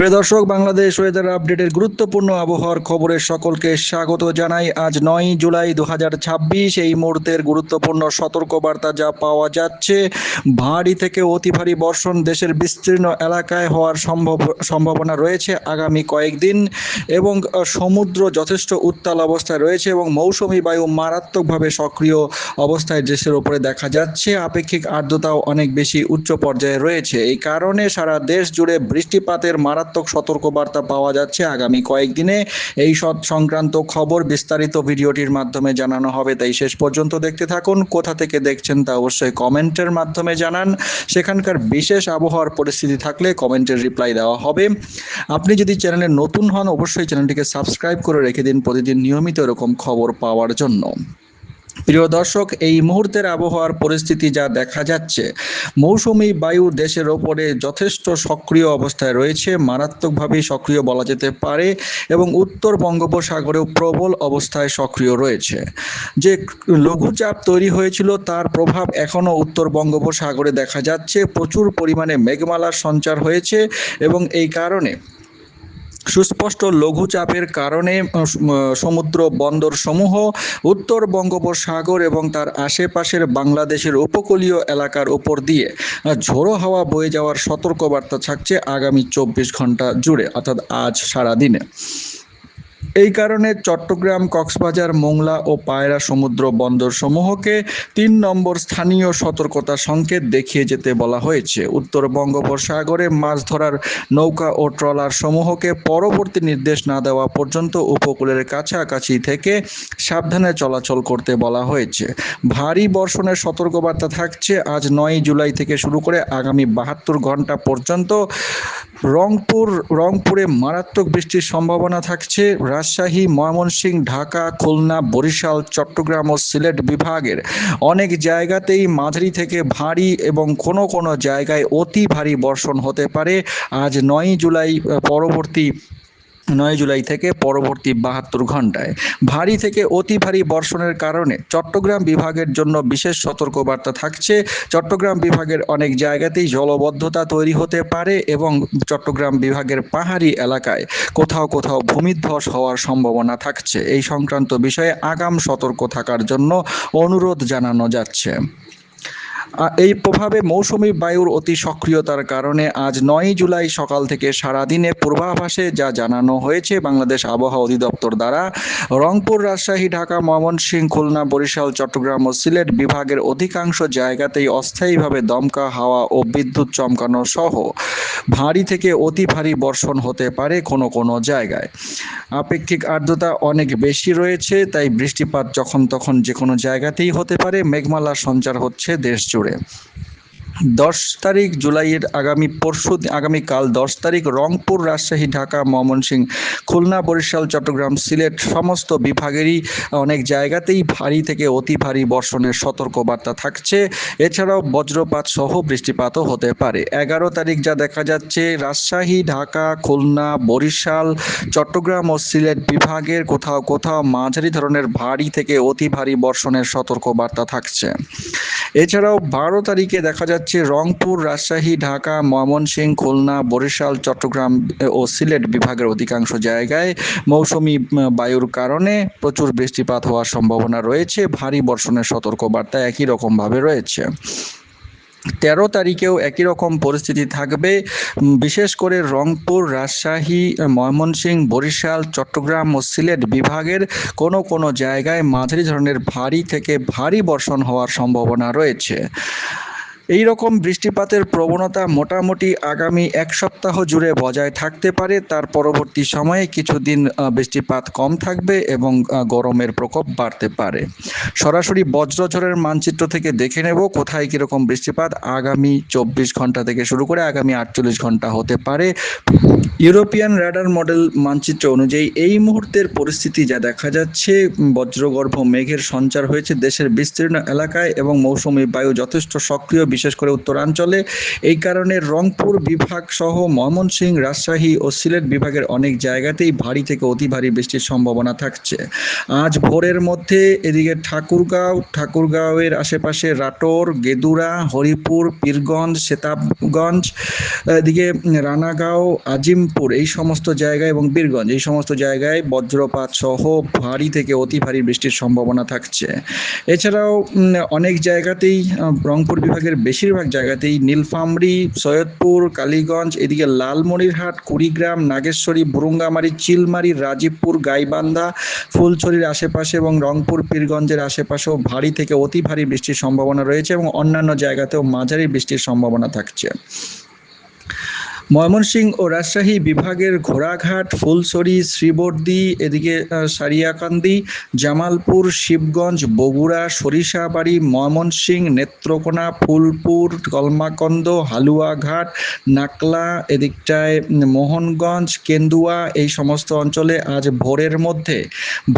প্রিয় দর্শক, বাংলাদেশ ওয়েদার আপডেটের গুরুত্বপূর্ণ আবহাওয়ার খবরে সকলকে স্বাগত জানাই। আজ ৯ জুলাই ২০২৬। এই মুহূর্তের গুরুত্বপূর্ণ সতর্কবার্তা যা পাওয়া যাচ্ছে, ভারী থেকে অতি ভারী বর্ষণ দেশের বিস্তীর্ণ এলাকায় হওয়ার সম্ভাবনা রয়েছে আগামী কয়েকদিন, এবং সমুদ্র যথেষ্ট উত্তাল অবস্থায় রয়েছে এবং মৌসুমি বায়ু মারাত্মকভাবে সক্রিয় অবস্থায় দেশের উপরে দেখা যাচ্ছে। আপেক্ষিক আর্দ্রতাও অনেক বেশি উচ্চ পর্যায়ে রয়েছে। এই কারণে সারা দেশ জুড়ে বৃষ্টিপাতের মারাত্মক সতর্কবার্তা পাওয়া যাচ্ছে আগামী কয়েকদিনে। এই সংক্রান্ত খবর বিস্তারিত ভিডিওটির মাধ্যমে জানানো হবে, তাই শেষ পর্যন্ত দেখতে থাকুন। কোথা থেকে দেখছেন তা অবশ্যই কমেন্টের মাধ্যমে জানান। সেখানকার বিশেষ আবহাওয়ার পরিস্থিতি থাকলে কমেন্টের রিপ্লাই দেওয়া হবে। আপনি যদি চ্যানেলে নতুন হন, অবশ্যই চ্যানেলটিকে সাবস্ক্রাইব করে রেখে দিন প্রতিদিন নিয়মিত এরকম খবর পাওয়ার জন্য। প্রিয় দর্শক, এই মুহূর্তের আবহাওয়ার পরিস্থিতি যা দেখা যাচ্ছে, মৌসুমি বায়ু দেশের ওপরে যথেষ্ট সক্রিয় অবস্থায় রয়েছে, মারাত্মকভাবে সক্রিয় বলা যেতে পারে, এবং উত্তর বঙ্গোপসাগরেও প্রবল অবস্থায় সক্রিয় রয়েছে। যে লঘুচাপ তৈরি হয়েছিল তার প্রভাব এখনও উত্তর বঙ্গোপসাগরে দেখা যাচ্ছে। প্রচুর পরিমাণে মেঘমালার সঞ্চার হয়েছে এবং এই কারণে সুস্পষ্ট লঘুচাপের কারণে সমুদ্র বন্দর সমূহ উত্তর বঙ্গোপসাগর এবং তার আশেপাশের বাংলাদেশের উপকূলীয় এলাকার উপর দিয়ে ঝোড়ো হাওয়া বয়ে যাওয়ার সতর্কবার্তা থাকছে আগামী ২৪ ঘন্টা জুড়ে, অর্থাৎ আজ সারাদিনে। এই কারণে চট্টগ্রাম, কক্সবাজার, মোংলা ও পায়রা সমুদ্র বন্দর সমূহকে ৩ নম্বর স্থানীয় সতর্কতা সংকেত দেখিয়ে যেতে বলা হয়েছে। উত্তর বঙ্গোপসাগরে মাছ ধরার নৌকা ও ট্রলার সমূহকে পরবর্তী নির্দেশ না দেওয়া পর্যন্ত উপকূলের কাছাকাছি থেকে সাবধানে চলাচল করতে বলা হয়েছে। ভারী বর্ষণের সতর্কবার্তা থাকছে আজ ৯ জুলাই থেকে শুরু করে আগামী ৭২ ঘন্টা পর্যন্ত। রংপুরে মারাত্মক বৃষ্টির সম্ভাবনা থাকছে। রাজশাহী, ময়মনসিংহ, ঢাকা, খুলনা, বরিশাল, চট্টগ্রাম ও সিলেট বিভাগের অনেক জায়গাতেই মাঝারি থেকে ভারী এবং কোনো জায়গায় অতি ভারী বর্ষণ হতে পারে আজ ৯ জুলাই থেকে পরবর্তী ৭২ ঘন্টায়। ভারী থেকে অতি ভারী বর্ষণের কারণে চট্টগ্রাম বিভাগের জন্য বিশেষ সতর্কবার্তা থাকছে। চট্টগ্রাম বিভাগের অনেক জায়গাতেই জলবদ্ধতা তৈরি হতে পারে এবং চট্টগ্রাম বিভাগের পাহাড়ি এলাকায় কোথাও ভূমিধ্বস হওয়ার সম্ভাবনা থাকছে। এই সংক্রান্ত বিষয়ে আগাম সতর্ক থাকার জন্য অনুরোধ জানানো যাচ্ছে। এই প্রভাবে মৌসুমি বায়ুর অতি সক্রিয়তার কারণে আজ ৯ জুলাই সকাল থেকে সারাদিনে পূর্বাভাসে যা জানানো হয়েছে বাংলাদেশ আবহাওয়া অধিদপ্তর দ্বারা, রংপুর, রাজশাহী, ঢাকা, ময়মনসিংহ, খুলনা, বরিশাল, চট্টগ্রাম ও সিলেট বিভাগের অধিকাংশ জায়গাতেই অস্থায়ীভাবে দমকা হাওয়া ও বিদ্যুৎ চমকানো সহ ভারী থেকে অতি ভারী বর্ষণ হতে পারে কোনো জায়গায়। আপেক্ষিক আর্দ্রতা অনেক বেশি রয়েছে, তাই বৃষ্টিপাত যখন তখন যে কোনো জায়গাতেই হতে পারে। মেঘমালার সঞ্চার হচ্ছে দেশ জুড়ে। ১০ তারিখ জুলাইয়ের আগামীকাল ১০ তারিখ রংপুর, রাজশাহী, ঢাকা, ময়মনসিংহ, খুলনা, বরিশাল, চট্টগ্রাম, সিলেট সমস্ত বিভাগেরই অনেক জায়গাতেই ভারী থেকে অতি ভারী বর্ষণের সতর্কবার্তা থাকছে। এছাড়াও বজ্রপাত সহ বৃষ্টিপাতও হতে পারে। ১১ তারিখ যা দেখা যাচ্ছে, রাজশাহী, ঢাকা, খুলনা, বরিশাল, চট্টগ্রাম ও সিলেট বিভাগের কোথাও মাঝারি ধরনের ভারী থেকে অতি ভারী বর্ষণের সতর্কবার্তা থাকছে। এছাড়াও ১২ তারিখে দেখা যাচ্ছে রংপুর, রাজশাহী, ঢাকা, ময়মনসিংহ, খুলনা, বরিশাল, চট্টগ্রাম ও সিলেট বিভাগের অধিকাংশ জায়গায় মৌসুমি বায়ুর কারণে প্রচুর বৃষ্টিপাত হওয়ার সম্ভাবনা রয়েছে। ভারী বর্ষণের সতর্কবার্তা একই রকমভাবে রয়েছে। ১৩ তারিখেও একই রকম পরিস্থিতি থাকবে। বিশেষ করে রংপুর, রাজশাহী, ময়মনসিংহ, বরিশাল, চট্টগ্রাম ও সিলেট বিভাগের কোনো জায়গায় মাঝারি ধরনের ভারী থেকে ভারী বর্ষণ হওয়ার সম্ভাবনা রয়েছে। এই রকম বৃষ্টিপাতের প্রবণতা মোটামুটি আগামী ১ সপ্তাহ জুড়ে বজায় থাকতে পারে। তার পরবর্তী সময়ে কিছুদিন বৃষ্টিপাত কম থাকবে এবং গরমের প্রকোপ বাড়তে পারে। সরাসরি বজ্রঝড়ের মানচিত্র থেকে দেখে নেব কোথায় কীরকম বৃষ্টিপাত আগামী ২৪ ঘন্টা থেকে শুরু করে আগামী ৪৮ ঘন্টা হতে পারে। ইউরোপিয়ান র্যাডার মডেল মানচিত্র অনুযায়ী এই মুহূর্তের পরিস্থিতি যা দেখা যাচ্ছে, বজ্রগর্ভ মেঘের সঞ্চার হয়েছে দেশের বিস্তীর্ণ এলাকায় এবং মৌসুমি বায়ু যথেষ্ট সক্রিয় বিশেষ করে উত্তরাঞ্চলে। এই কারণে রংপুর বিভাগ সহ ময়মনসিংহ, রাজশাহী ও সিলেট বিভাগের অনেক জায়গাতেই ভারী থেকে অতি ভারী বৃষ্টির সম্ভাবনা থাকছে। আজ ভোরের মধ্যে এদিকে ঠাকুরগাঁওয়ের আশেপাশে রাটোর, গেদুরা, হরিপুর, পীরগঞ্জ, সেতাবগঞ্জ, এদিকে রানাগাঁও, আজিমপুর এই সমস্ত জায়গায় এবং বীরগঞ্জ এই সমস্ত জায়গায় বজ্রপাত সহ ভারী থেকে অতি ভারী বৃষ্টির সম্ভাবনা থাকছে। এছাড়াও অনেক জায়গাতেই রংপুর বিভাগের বেশিরভাগ জায়গাতেই নীলফামারী, সৈয়দপুর, কালীগঞ্জ, এদিকে লালমনিরহাট, কুড়িগ্রাম, নাগেশ্বরী, বুরুঙ্গামারী, চিলমারী, রাজীবপুর, গাইবান্ধা, ফুলছড়ির আশেপাশে এবং রংপুর পীরগঞ্জের আশেপাশেও ভারী থেকে অতি ভারী বৃষ্টির সম্ভাবনা রয়েছে এবং অন্যান্য জায়গাতেও মাঝারি বৃষ্টির সম্ভাবনা থাকছে। ময়মনসিংহ ও রাজশাহী বিভাগের ঘোড়াঘাট, ফুলছড়ি, শ্রীবর্দী, এদিকে সারিয়াকান্দি, জামালপুর, শিবগঞ্জ, বগুড়া, সরিষাবাড়ি, ময়মনসিংহ, নেত্রকোনা, ফুলপুর, কলমাকন্দ, হালুয়াঘাট, নাকলা, এদিকটায় মোহনগঞ্জ, কেন্দুয়া এই সমস্ত অঞ্চলে আজ ভোরের মধ্যে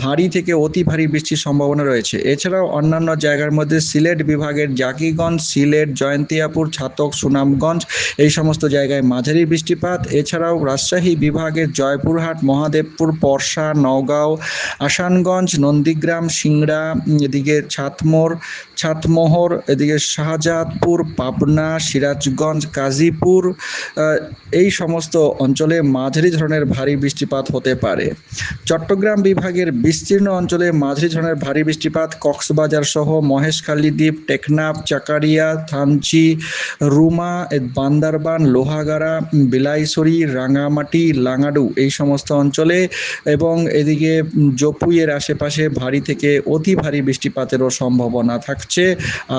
ভারী থেকে অতি ভারী বৃষ্টির সম্ভাবনা রয়েছে। এছাড়াও অন্যান্য জায়গার মধ্যে সিলেট বিভাগের জাকিগঞ্জ, সিলেট, জয়ন্তিয়াপুর, ছাতক, সুনামগঞ্জ এই সমস্ত জায়গায় মাঝারি বৃষ্টিপাত। এছাড়াও রাজশাহী বিভাগের জয়পুরহাট, মহাদেবপুর, পরশা, নওগাঁও, আসানগঞ্জ, নন্দীগ্রাম, সিংড়া, এদিকে ছাতমোহর, এদিকে শাহজাদপুর, পাবনা, সিরাজগঞ্জ, গাজীপুর এই সমস্ত অঞ্চলে মাঝারি ধরনের ভারী বৃষ্টিপাত হতে পারে। চট্টগ্রাম বিভাগের বিস্তীর্ণ অঞ্চলে মাঝারি ধরনের ভারী বৃষ্টিপাত কক্সবাজার সহ মহেশখালী দ্বীপ, টেকনাফ, চাকারিয়া, থানচি, রুমা, বান্দরবান, লোহাগাড়া, বিলাইছড়ি, রাঙামাটি, লাঙাডু এই সমস্ত অঞ্চলে এবং এদিকে জপুইয়ের আশেপাশে ভারী থেকে অতি ভারী বৃষ্টিপাতেরও সম্ভাবনা থাকছে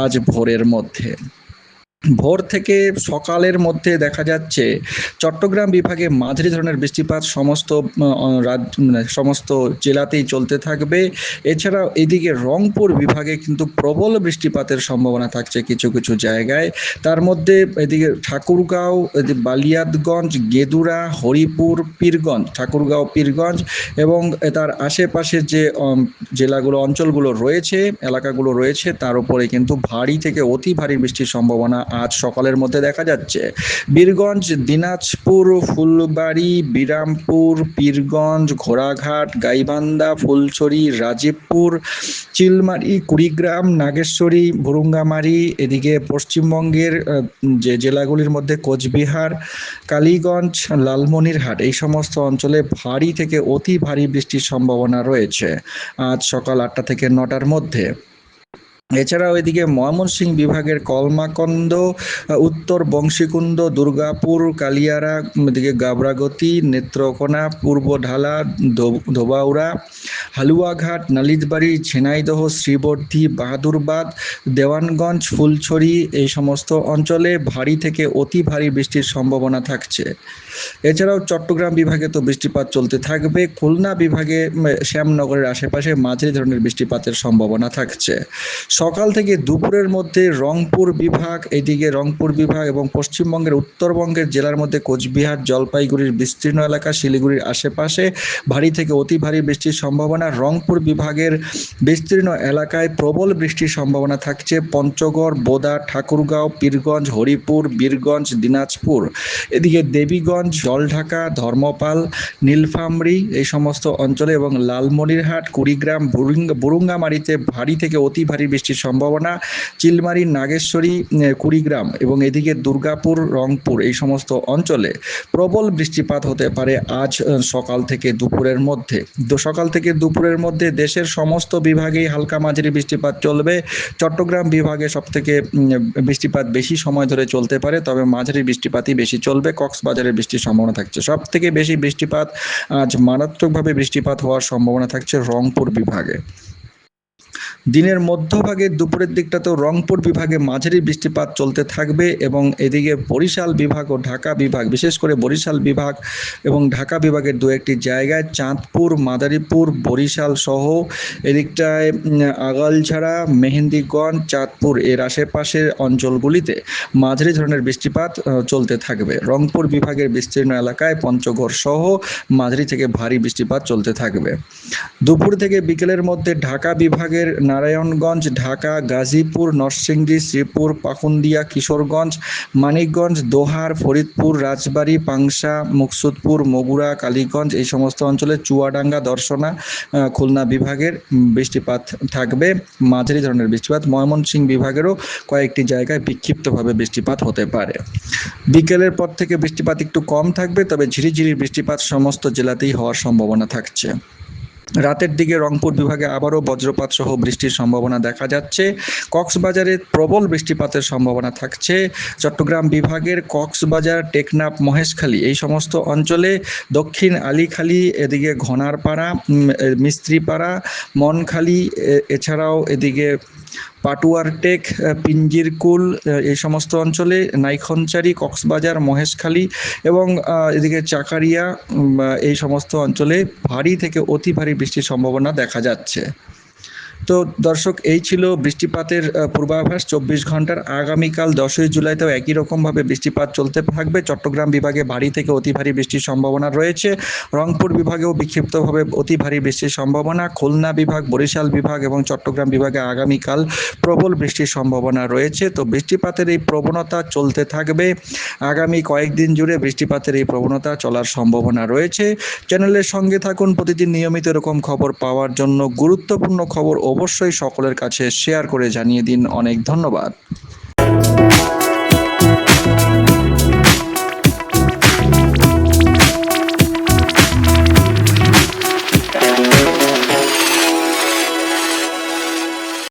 আজ ভোরের মধ্যে। ভোর থেকে সকালের মধ্যে দেখা যাচ্ছে চট্টগ্রাম বিভাগে মাঝারি ধরনের বৃষ্টিপাত সমস্ত জেলাতেই চলতে থাকবে। এছাড়াও এদিকে রংপুর বিভাগে কিন্তু প্রবল বৃষ্টিপাতের সম্ভাবনা থাকছে কিছু কিছু জায়গায়। তার মধ্যে এদিকে ঠাকুরগাঁও, বালিয়াদগঞ্জ, গেদুরা, হরিপুর, ঠাকুরগাঁও, পীরগঞ্জ এবং তার আশেপাশে যে জেলাগুলো অঞ্চলগুলো রয়েছে, এলাকাগুলো রয়েছে তার উপরে কিন্তু ভারী থেকে অতি ভারী বৃষ্টির সম্ভাবনা আজ সকালের মধ্যে দেখা যাচ্ছে। বীরগঞ্জ, দিনাজপুর, ফুলবাড়ি, বিরামপুর, পীরগঞ্জ, ঘোড়াঘাট, গাইবান্ধা, ফুলছড়ি, রাজীবপুর, চিলমারি, কুড়িগ্রাম, নাগেশ্বরী, বুরুঙ্গামারী, এদিকে পশ্চিমবঙ্গের যে জেলাগুলির মধ্যে কোচবিহার, কালীগঞ্জ, লালমনিরহাট এই সমস্ত অঞ্চলে ভারী থেকে অতি ভারী বৃষ্টির সম্ভাবনা রয়েছে আজ সকাল 8টা থেকে 9টার মধ্যে। এছাড়াও এদিকে ময়মনসিংহ বিভাগের কলমাকন্দ, উত্তর বংশীকুণ্ড, দুর্গাপুর, কালিয়ারা, এদিকে গাবরাগতি, নেত্রকোনা, পূর্ব ঢালা, ধোবাউড়া, হালুয়াঘাট, নালিশবাড়ি, ঝিনাইদহ, শ্রীবর্দী, বাহাদুরবাদ, দেওয়ানগঞ্জ, ফুলছড়ি এই সমস্ত অঞ্চলে ভারী থেকে অতি ভারী বৃষ্টির সম্ভাবনা থাকছে। এছাড়াও চট্টগ্রাম বিভাগে তো বৃষ্টিপাত চলতে থাকবে। খুলনা বিভাগে শ্যামনগরের আশেপাশে মাঝারি ধরনের বৃষ্টিপাতের সম্ভাবনা থাকছে। সকাল থেকে দুপুরের মধ্যে রংপুর বিভাগ এবং পশ্চিমবঙ্গের উত্তরবঙ্গের জেলার মধ্যে কোচবিহার, জলপাইগুড়ির বিস্তীর্ণ এলাকা, শিলিগুড়ির আশেপাশে ভারী থেকে অতি ভারী বৃষ্টির সম্ভাবনা। রংপুর বিভাগের বিস্তীর্ণ এলাকায় প্রবল বৃষ্টির সম্ভাবনা থাকছে। পঞ্চগড়, বোদা, ঠাকুরগাঁও, পীরগঞ্জ, হরিপুর, বীরগঞ্জ, দিনাজপুর, এদিকে দেবীগঞ্জ, জলঢাকা, ধর্মপাল, নীলফামারী এই সমস্ত অঞ্চলে এবং লালমনিরহাট, কুড়িগ্রাম, বুরুঙ্গামারীতে ভারী থেকে অতি ভারী বৃষ্টির সম্ভাবনা। চিলমারি, নাগেশ্বরী, কুড়িগ্রাম এবং এদিকে দুর্গাপুর, রংপুর এই সমস্ত অঞ্চলে প্রবল বৃষ্টিপাত হতে পারে আজ সকাল থেকে দুপুরের মধ্যে। দেশের সমস্ত বিভাগেই হালকা মাঝারি বৃষ্টিপাত চলবে। চট্টগ্রাম বিভাগে সবথেকে বৃষ্টিপাত বেশি সময় ধরে চলতে পারে, তবে মাঝারি বৃষ্টিপাতই বেশি চলবে। কক্সবাজারে বৃষ্টির সম্ভাবনা থাকছে। সবথেকে বেশি বৃষ্টিপাত আজ মারাত্মকভাবে বৃষ্টিপাত হওয়ার সম্ভাবনা থাকছে রংপুর বিভাগে। দিনের মধ্যভাগে দুপুরের দিকটাতেও রংপুর বিভাগে মাঝারি বৃষ্টিপাত চলতে থাকবে এবং এদিকে বরিশাল বিভাগ ও ঢাকা বিভাগ, বিশেষ করে বরিশাল বিভাগ এবং ঢাকা বিভাগের দু একটি জায়গায় চাঁদপুর, মাদারীপুর, বরিশাল সহ এদিকটায় আগালছাড়া, মেহেন্দিগঞ্জ, চাঁদপুর এর আশেপাশের অঞ্চলগুলিতে মাঝারি ধরনের বৃষ্টিপাত চলতে থাকবে। রংপুর বিভাগের বিস্তীর্ণ এলাকায় পঞ্চগড় সহ মাঝারি থেকে ভারী বৃষ্টিপাত চলতে থাকবে। দুপুর থেকে বিকেলের মধ্যে ঢাকা বিভাগের নারায়ণগঞ্জ, ঢাকা, গাজীপুর, নরসিংদী, শ্রীপুর, পাকুন্দিয়া, কিশোরগঞ্জ, মানিকগঞ্জ, দোহার, ফরিদপুর, রাজবাড়ী, পাংশা, মুকসুদপুর, বগুড়া, কালীগঞ্জ এই সমস্ত অঞ্চলে, চুয়াডাঙ্গা, দর্শনা, খুলনা বিভাগের বৃষ্টিপাত থাকবে, মাঝারি ধরনের বৃষ্টিপাত। ময়মনসিংহ বিভাগেরও কয়েকটি জায়গায় বিক্ষিপ্তভাবে বৃষ্টিপাত হতে পারে। বিকেলের পর থেকে বৃষ্টিপাত একটু কম থাকবে, তবে ঝিরিঝিরি বৃষ্টিপাত সমস্ত জেলাতেই হওয়ার সম্ভাবনা থাকছে। রাতের দিকে রংপুর বিভাগে আবারও বজ্রপাত সহ বৃষ্টির সম্ভাবনা দেখা যাচ্ছে। কক্সবাজারে প্রবল বৃষ্টিপাতের সম্ভাবনা থাকছে। চট্টগ্রাম বিভাগের কক্সবাজার, টেকনাফ, মহেশখালী এই সমস্ত অঞ্চলে, দক্ষিণ আলীখালী, এদিকে ঘনারপাড়া, মিস্ত্রিপাড়া, মনখালী, এছাড়াও এদিকে পাটুয়ারটেক, পিঞ্জিরকুল এই সমস্ত অঞ্চলে, নাইখনচারি, কক্সবাজার, মহেশখালী এবং এদিকে চাকারিয়া এই সমস্ত অঞ্চলে ভারী থেকে অতি ভারী বৃষ্টির সম্ভাবনা দেখা যাচ্ছে। তো দর্শক, এই ছিল বৃষ্টিপাতের পূর্বাভাস 24 ঘন্টার। আগামীকাল 10ই জুলাইতেও একই রকমভাবে বৃষ্টিপাত চলতে থাকবে। চট্টগ্রাম বিভাগে ভারী থেকে অতি ভারী বৃষ্টির সম্ভাবনা রয়েছে। রংপুর বিভাগেও বিক্ষিপ্তভাবে অতি ভারী বৃষ্টির সম্ভাবনা। খুলনা বিভাগ, বরিশাল বিভাগ এবং চট্টগ্রাম বিভাগে আগামীকাল প্রবল বৃষ্টির সম্ভাবনা রয়েছে। তো বৃষ্টিপাতের এই প্রবণতা চলতে থাকবে। আগামী কয়েকদিন জুড়ে বৃষ্টিপাতের এই প্রবণতা চলার সম্ভাবনা রয়েছে। চ্যানেলের সঙ্গে থাকুন প্রতিদিন নিয়মিত এরকম খবর পাওয়ার জন্য। গুরুত্বপূর্ণ খবর অবশ্যই সকলের কাছে শেয়ার করে জানিয়ে দিন। অনেক ধন্যবাদ।